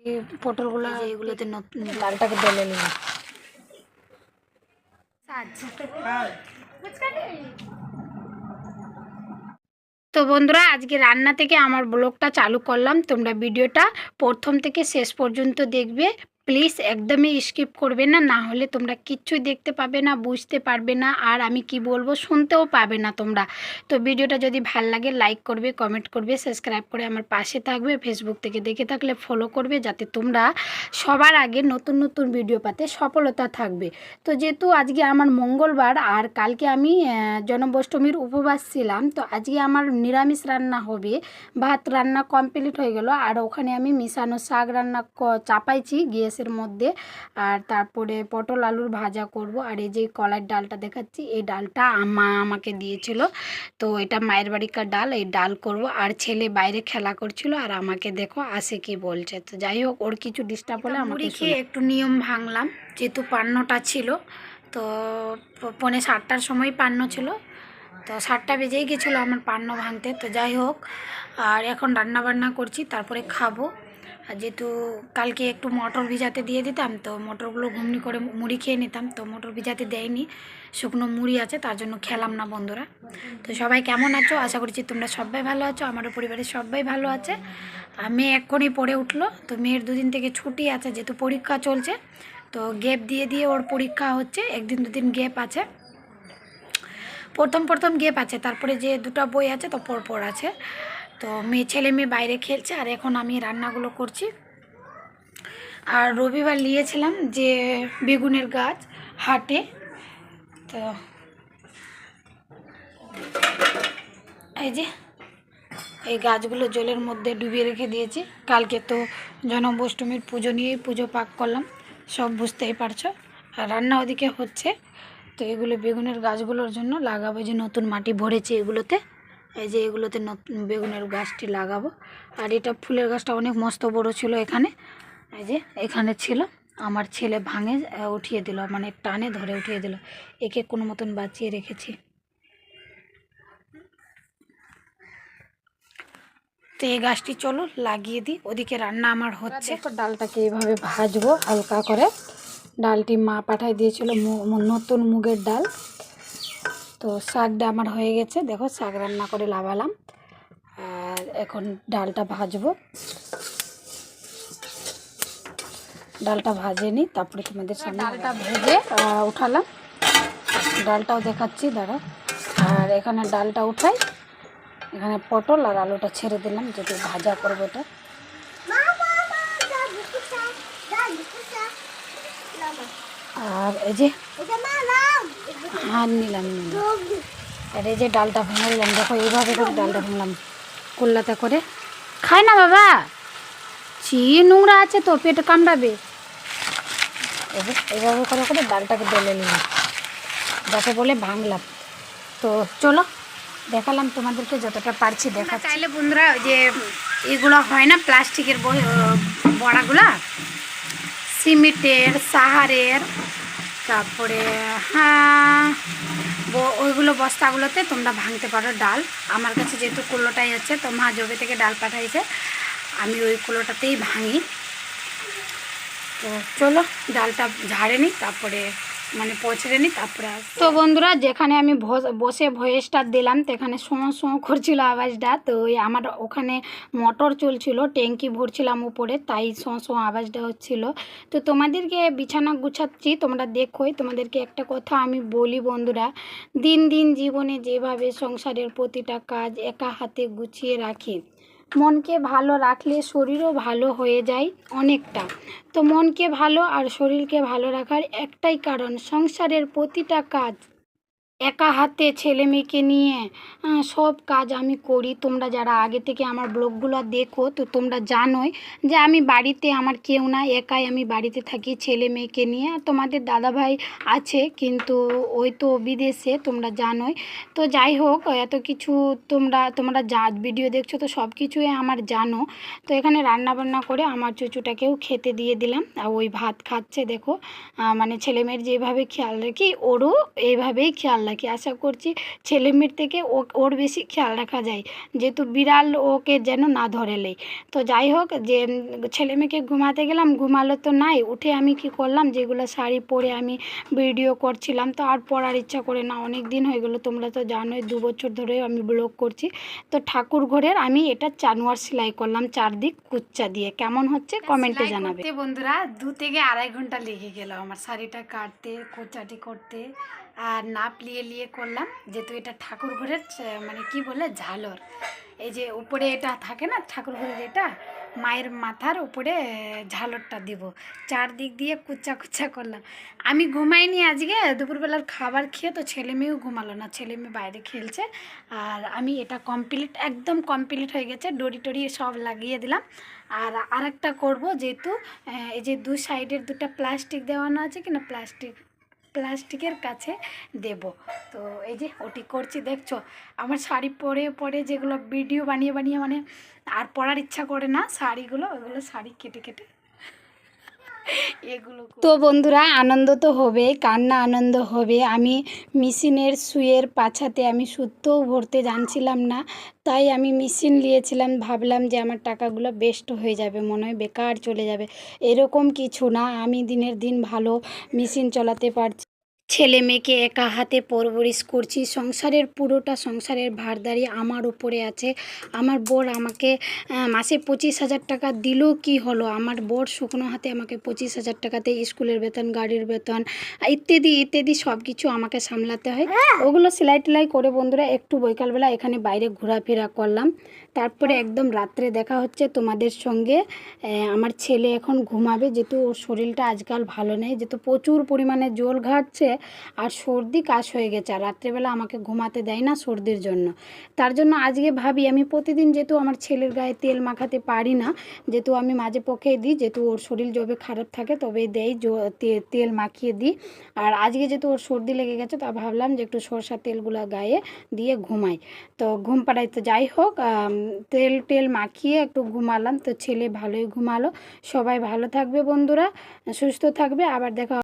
এই পটলগুলো এগুলোতে ডালটাকে বেলে নিলাম। তো বন্ধুরা আজকে রান্না থেকে আমার ব্লগটা চালু করলাম। তোমরা ভিডিওটা প্রথম থেকে শেষ পর্যন্ত দেখবে, প্লিজ একদমই স্কিপ করবে না, না হলে তোমরা কিচ্ছুই দেখতে পাবে না, বুঝতে পারবে না, আর আমি কি বলবো শুনতেও পাবে না তোমরা। তো ভিডিওটা যদি ভাল লাগে লাইক করবে, কমেন্ট করবে, সাবস্ক্রাইব করে আমার পাশে থাকবে। ফেসবুক থেকে দেখে থাকলে ফলো করবে, যাতে তোমরা সবার আগে নতুন নতুন ভিডিও পাতে সফলতা থাকবে। তো যেহেতু আজকে আমার মঙ্গলবার আর কালকে আমি জন্মাষ্টমীর উপবাস ছিলাম, তো আজকে আমার নিরামিষ রান্না হবে। ভাত রান্না কমপ্লিট হয়ে গেল, আর ওখানে আমি মিশানো শাক রান্না চাপাইছি গ্যাসের মধ্যে। আর তারপরে পটল আলুর ভাজা করব। আর এই যে কলার ডালটা দেখাচ্ছি, এই ডালটা মা আমাকে দিয়েছিল, তো এটা মায়ের বাড়িকার ডাল, এই ডাল করব। আর ছেলে বাইরে খেলা করছিল, আর আমাকে দেখো আসে কি বলছে। তো যাই হোক, ওর কিছু ডিস্টার্ব হলে আমাকে খেয়ে একটু নিয়ম ভাঙলাম, যেহেতু পান্নটা ছিল। তো 7:45টার সময় পান্ন ছিল, তো 7টা বেজেই গেছিলো আমার পান্ন ভাঙতে। তো যাই হোক, আর এখন রান্না বান্না করছি, তারপরে খাবো। আর যেহেতু কালকে একটু মটর ভিজাতে দিয়ে দিতাম, তো মটরগুলো ঘুমনি করে মুড়ি খেয়ে নিতাম, তো মটর ভিজাতে দেয়নি, শুকনো মুড়ি আছে, তার জন্য খেলাম না বন্ধুরা। তো সবাই কেমন আছো? আশা করছি তোমরা সবাই ভালো আছো, আমারও পরিবারের সবাই ভালো আছে। আর মেয়ে এক্ষুনি পড়ে উঠলো, তো মেয়ের দুদিন থেকে ছুটি আছে, যেহেতু পরীক্ষা চলছে, তো গ্যাপ দিয়ে দিয়ে ওর পরীক্ষা হচ্ছে, একদিন দুদিন গ্যাপ আছে। প্রথম গ্যাপ আছে, তারপরে যে দুটো বই আছে তো পরপর আছে। তো ছেলে মেয়ে বাইরে খেলছে, আর এখন আমি রান্নাগুলো করছি। আর রবিবার নিয়েছিলাম যে বেগুনের গাছ হাটে, তো এই যে এই গাছগুলো জলের মধ্যে ডুবিয়ে রেখে দিয়েছি। কালকে তো জন্মাষ্টমীর পুজো নিয়েই পুজো পাক করলাম, সব বুঝতেই পারছো। আর রান্না ওদিকে হচ্ছে। তো এগুলো বেগুনের গাছগুলোর জন্য লাগাবো, যে নতুন মাটি ভরেছে এগুলোতে, এই যে এগুলোতে নতুন বেগুনের গাছটি লাগাবো। আর এটা ফুলের গাছটা অনেক মস্ত বড় ছিল, এখানে এই যে এখানে ছিল, আমার ছেলে ভাঙে উঠিয়ে দিল, মানে টানে ধরে উঠিয়ে দিল, একে কোনো মতন বাঁচিয়ে রেখেছি। তো এই গাছটি চলো লাগিয়ে দিই, ওদিকে রান্না আমার হচ্ছে। ডালটাকে এইভাবে ভাজবো হালকা করে। ডালটি মা পাঠায় দিয়েছিল, নতুন মুগের ডাল। তো শাকটা আমার হয়ে গেছে, দেখো শাক রান্না করে লাগালাম। আর এখন ডালটা ভাজবো, ডালটা ভাজে নিই, তারপরে তোমাদের সামনে ডালটা ভেজে উঠালাম। ডালটাও দেখাচ্ছি দাঁড়া। আর এখানে ডালটা উঠাই, এখানে পটল আর আলুটা ছেড়ে দিলাম, যেটা ভাজা করবো এটা। আর এই যে হ্যাঁ নিলাম। আর এই যে ডালটা ভেঙে দেখো, এইভাবে করে ডালটা ভাঙলাম কুল্লাতে করে। খায় না বাবা, নোংরা আছে তো, পেট কামড়াবে। এইভাবে করে করে ডালটাকে বেলে নিলাম, যাকে বলে ভাঙলাম। তো চলো দেখালাম তোমাদেরকে যতটা পারছি দেখা। চাইলে বন্ধুরা যে এগুলো হয় না প্লাস্টিকের বড়াগুলা, সিমেন্টের, সাহারের, তারপরে হ্যাঁ ওইগুলো বস্তাগুলোতে তোমরা ভাঙতে পারো ডাল। আমার কাছে যেহেতু কুলোটাই আছে, তো মা জবে থেকে ডাল পাঠাইছে, আমি ওই কুলোটাতেই ভাঙি। তো চলো ডালটা ঝাড়ে নিই, তারপরে মানে পচড়ে নিই, তারপরে। তো বন্ধুরা যেখানে আমি বসে ভয়েসটা দিলাম, তো এখানে শোঁ করছিল আওয়াজটা। তো ওই আমার ওখানে মোটর চলছিল, ট্যাঙ্কি ভরছিলাম উপরে, তাই শোঁ আওয়াজটা হচ্ছিল। তো তোমাদেরকে বিছানা গুছাচ্ছি, তোমরা দেখোই। তোমাদেরকে একটা কথা আমি বলি বন্ধুরা, দিন দিন জীবনে যেভাবে সংসারের প্রতিটা কাজ একা হাতে গুছিয়ে রাখি, মনকে ভালো রাখলে শরীরও ভালো হয়ে যায় অনেকটা। তো মনকে ভালো আর শরীরকে ভালো রাখার একটাই কারণ, সংসারের প্রতিটা কাজ একা হাতে ছেলে মেয়েকে নিয়ে সব কাজ আমি করি। তোমরা যারা আগে থেকে আমার ব্লগগুলো দেখো, তো তোমরা জানোই যে আমি বাড়িতে আমার কেউ না, একাই আমি বাড়িতে থাকি ছেলে মেয়েকে নিয়ে। আর তোমাদের দাদাভাই আছে, কিন্তু ওই তো বিদেশে, তোমরা জানোই। তো যাই হোক, এত কিছু তোমরা যা ভিডিও দেখছো, তো সব কিছুই আমার জানো। তো এখানে রান্না বান্না করে আমার চুচুটাকেও খেতে দিয়ে দিলাম, আর ওই ভাত খাচ্ছে দেখো। মানে ছেলে মেয়ের যেভাবে খেয়াল রাখি, ওরও এইভাবেই খেয়াল রাখি। আশা করছি ছেলে মেয়ের থেকে ওর বেশি খেয়াল রাখা যায়, যেহেতু বিড়াল ওকে যেন না ধরে লেই। তো যাই হোক, যে ছেলে মেয়েকে ঘুমাতে গেলাম, ঘুমালো তো নাই, উঠে আমি কি করলাম, যেগুলো শাড়ি পরে আমি ভিডিও করছিলাম তো আর পরার ইচ্ছা করে না, অনেক দিন হয়ে গেলো, তোমরা তো জানোই 2 বছর ধরে আমি ব্লগ করছি। তো ঠাকুর ঘরের আমি এটা চানোয়ার সেলাই করলাম চারদিক কুচ্চা দিয়ে। কেমন হচ্ছে কমেন্টে জানাবে বন্ধুরা। 2 থেকে 2.5 ঘন্টা লেগে গেল আমার শাড়িটা কাটতে, কোচাটি করতে, আর নাপ লিয়ে করলাম, যেহেতু এটা ঠাকুর ঘরের মানে কি বলে ঝালর, এই যে উপরে এটা থাকে না ঠাকুর ঘরের, এটা মায়ের মাথার উপরে ঝালরটা দিব, চারদিক দিয়ে কুচ্চা কুচ্চা করলাম। আমি ঘুমাইনি আজকে, দুপুরবেলার খাবার খেয়ে তো ছেলে মেয়েও ঘুমালো না, ছেলে মেয়ে বাইরে খেলছে। আর আমি এটা কমপ্লিট, একদম কমপ্লিট হয়ে গেছে, ডরি টরি সব লাগিয়ে দিলাম। আর আরেকটা করব, যেহেতু এই যে 2 সাইডের 2টা প্লাস্টিক দেওয়ানো আছে কিনা, প্লাস্টিকের কাছে দেব। তো এই যে ওটি করছি, দেখছো আমার শাড়ি পরে পরে যেগুলো ভিডিও বানিয়ে মানে আর পরার ইচ্ছা করে না শাড়িগুলো, ওগুলো শাড়ি কেটে কেটে এগুলো। তো বন্ধুরা, আনন্দ তো হবে, কান্না আনন্দ হবে। আমি মেশিনের সুইয়ের পাছাতে আমি সুতোও ভরতে জানছিলাম না, তাই আমি মেশিন নিয়েছিলাম, ভাবলাম যে আমার টাকাগুলো বেস্ট হয়ে যাবে, মনে হয় বেকার চলে যাবে। এরকম কিছু না, আমি দিনের দিন ভালো মেশিন চালাতে পারছি, ছেলে মেয়েকে একা হাতে পরবরিশ করছি, সংসারের ভারদারি আমার উপরে আছে। আমার বর আমাকে মাসে 25,000 টাকা দিলেও কি হলো, আমার বর শুকনো হাতে আমাকে 25,000 টাকাতে স্কুলের বেতন, গাড়ির বেতন ইত্যাদি ইত্যাদি সব কিছু আমাকে সামলাতে হয়। ওগুলো সেলাই টেলাই করে বন্ধুরা একটু বিকালবেলা এখানে বাইরে ঘোরাফেরা করলাম, তারপরে একদম রাত্রে দেখা হচ্ছে তোমাদের সঙ্গে। আমার ছেলে এখন ঘুমাবে, যেহেতু ওর শরীরটা আজকাল ভালো নেই, যেহেতু প্রচুর পরিমাণে জল ঘাটছে আর সর্দি কাশ হয়ে গেছে, আর রাত্রেবেলা আমাকে ঘুমাতে দেয় না সর্দির জন্য। তার জন্য আজকে ভাবি আমি প্রতিদিন, যেহেতু আমার ছেলের গায়ে তেল মাখাতে পারি না, যেহেতু আমি মাঝে পক্ষে দিই, যেহেতু ওর শরীর যবে খারাপ থাকে তবেই দেই, তেল মাখিয়ে দিই। আর আজকে যেহেতু ওর সর্দি লেগে গেছে, তা ভাবলাম যে একটু সরষা তেলগুলো গায়ে দিয়ে ঘুমাই, তো ঘুম পাড়াই। তো যাই হোক, তেল মাখিয়ে একটু ঘুমালাম, তো ছেলে ভালোই ঘুমালো। সবাই ভালো থাকবে বন্ধুরা, সুস্থ থাকবে, আবার দেখা